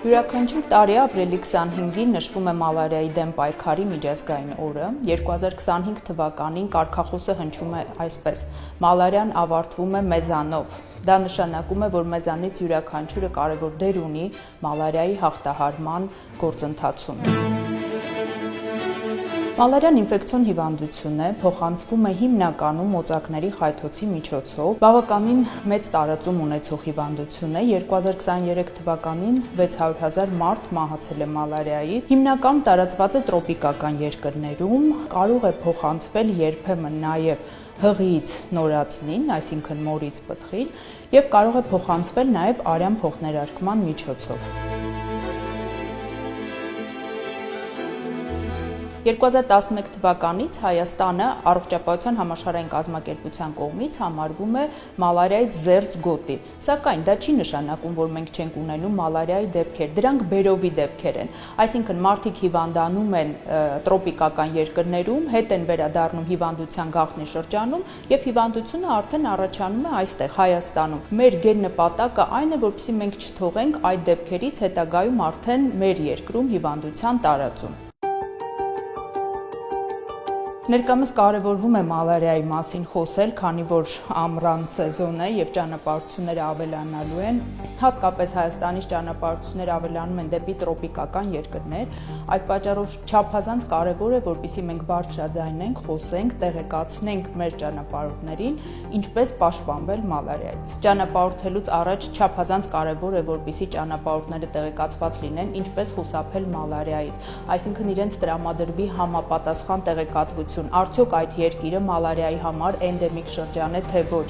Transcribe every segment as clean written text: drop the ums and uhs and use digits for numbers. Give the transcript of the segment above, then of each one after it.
Յուրաքանչյուր տարի ապրիլի 25-ին նշվում է մալարիայի դեմ պայքարի միջազգային օրը։ 2025 թվականին կարգախոսը հնչում է այսպես. մալարիան ավարտվում է մեզանով։ Դա նշանակում է, որ մեզանից յուրաքանչյուրը կարևոր դեր ունի մալարիայի հաղթահարման գործընթացում։ Մալարիան ինֆեկցիոն հիվանդություն է, փոխանցվում է հիմնականում մոծակների խայթոցի միջոցով, բավականին մեծ տարածում ունեցող հիվանդություն է, 2023 թվականին 600,000 մարդ մահացել է մալարիայից, հիմնականում տարածված է տրոպիկական երկրներում, կարող է փոխանցվել երբեմն նաև հղիից նորածնին, այսինքն մորից պտղին, և կարող է փոխանցվել նաև արյան փոխներարկման միջոցով։ 2011 թվականից Հայաստանը Առողջապահության համաշխարհային կազմակերպության կողմից համարվում է մալարիայից զերծ գոտի, սակայն դա չի նշանակում, որ մենք չենք ունենում մալարիայի դեպքեր, դրանք բերովի դեպքեր են, այսինքն մարդիկ հիվանդանում են տրոպիկական երկրներում, հետ են վերադառնում հիվանդության գաղտնի շրջանում և հիվանդությունը արդեն առաջանում է այստեղ Հայաստանում։ Մեր գերնպատակը այն է, որպեսզի մենք չթողենք այդ դեպքերից հետագայում արդեն մեր երկրում հիվանդության տարածում։ Ներկայումս կարևորվում է մալարիայի մասին խոսել, քանի որ ամռան սեզոն է և ճանապարհորդությունները ավելանալու են, հատկապես Հայաստանից ճանապարհորդությունները ավելանում են դեպի տրոպիկական երկրներ, այդ պատճառով չափազանց կարևոր է, որպեսզի մենք բարձրաձայնենք, խոսենք, տեղեկացնենք մեր ճանապարհորդներին, ինչպես պաշտպանվել մալարիայից։ Ճանապարհորդելուց առաջ չափազանց կարևոր է, որպեսզի ճանապարհորդները տեղեկացված լինեն, ինչպես խուսափել մալարիայից, այսինքն իրենց տրամադրվի համապատասխան տեղեկատվություն, արդյոք այդ երկիրը մալարիայի համար էնդեմիկ շրջան է, թե ոչ,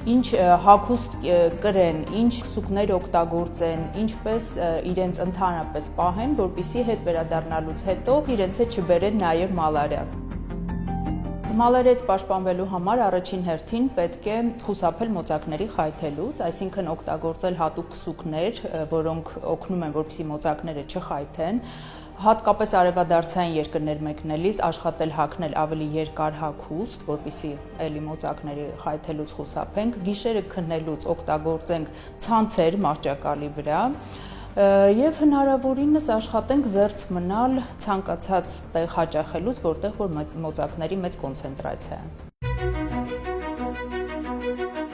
ինչ հագուստ կրեն, ինչ քսուկներ օգտագործեն, ինչպես իրենց ընդհանրապես պահեն, որպեսզի հետ վերադառնալուց հետո իրենց հետ չբերեն նաև մալարիան։ Մալարիայից պաշտպանվելու համար առաջին հերթին պետք է խուսափել մոծակների խայթելուց, այսինքն օգտագործել հատուկ քսուկներ, որոնք օգնում են, որպեսզի մոծակները չխայթեն, հատկապես արևադարձային երկրներ մեկնելիս աշխատել հագնել ավելի երկար հագուստ, որպեսզի էլի մոծակների խայթելուց խուսափենք, գիշերը քնելուց օգտագործենք ցանցեր մահճակալի վրա և հնարավորինս աշխատենք զերծ մնալ ցանկացած տեղ հաճախելուց, որտեղ որ մոծակների մեծ կոնցենտրացիա է։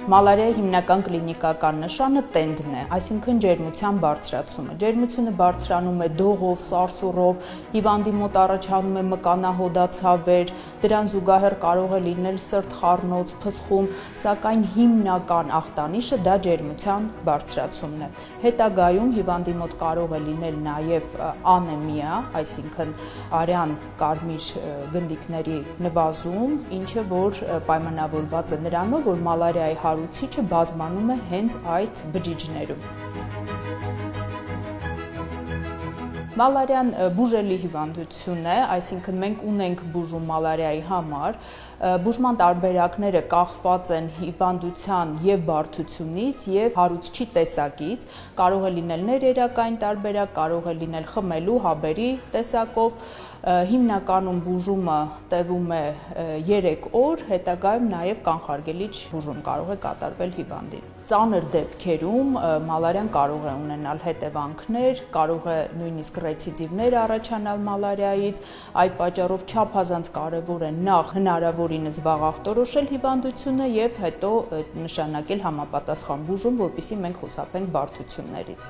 Մալարիայի հիմնական կլինիկական նշանը տենդն է, այսինքն ջերմության բարձրացումը։ Ջերմությունը բարձրանում է դողով, սարսուռով, հիվանդի մոտ առաջանում է մկանահոդացավեր, դրան զուգահեռ կարող է լինել սրտխառնոց, փսխում, սակայն հիմնական ախտանիշը դա ջերմության բարձրացումն է։ Հետագայում հիվանդի մոտ կարող է լինել նաև անեմիա, այսինքն արյան կարմիր գնդիկների նվազում, ինչը որ պայմանավորված է նրանով, որ մալարիայի հարուցիչը բազմանում է հենց այդ բջիջներում։ Մալարիան բուժելի հիվանդություն է, այսինքն մենք ունենք բուժում մալարիայի համար, բուժման տարբերակները կախված են հիվանդության և բարդությունից և հարուցչի տեսակից, կարող է լինել ներերակային տարբերակ, կարող է լինել խմելու, հաբերի տեսակով, հիմնականում բուժումը տևում է 3 օր, հետագայում նաև կանխարգելիչ բուժում կարող է կատարվել հիվանդին։ Ծանր դեպքերում մալարիան կարող է ունենալ հետևանքներ, կարող է նույնիսկ ռեցիդիվներ առաջանալ մալարիայից, այդ պատճառով չափազանց կարևոր է նախ հնարավորինս վաղ ախտորոշել հիվանդությունը և հետո նշանակել համապատասխան բուժում, որպեսզի մենք խուսափենք բարդություններից։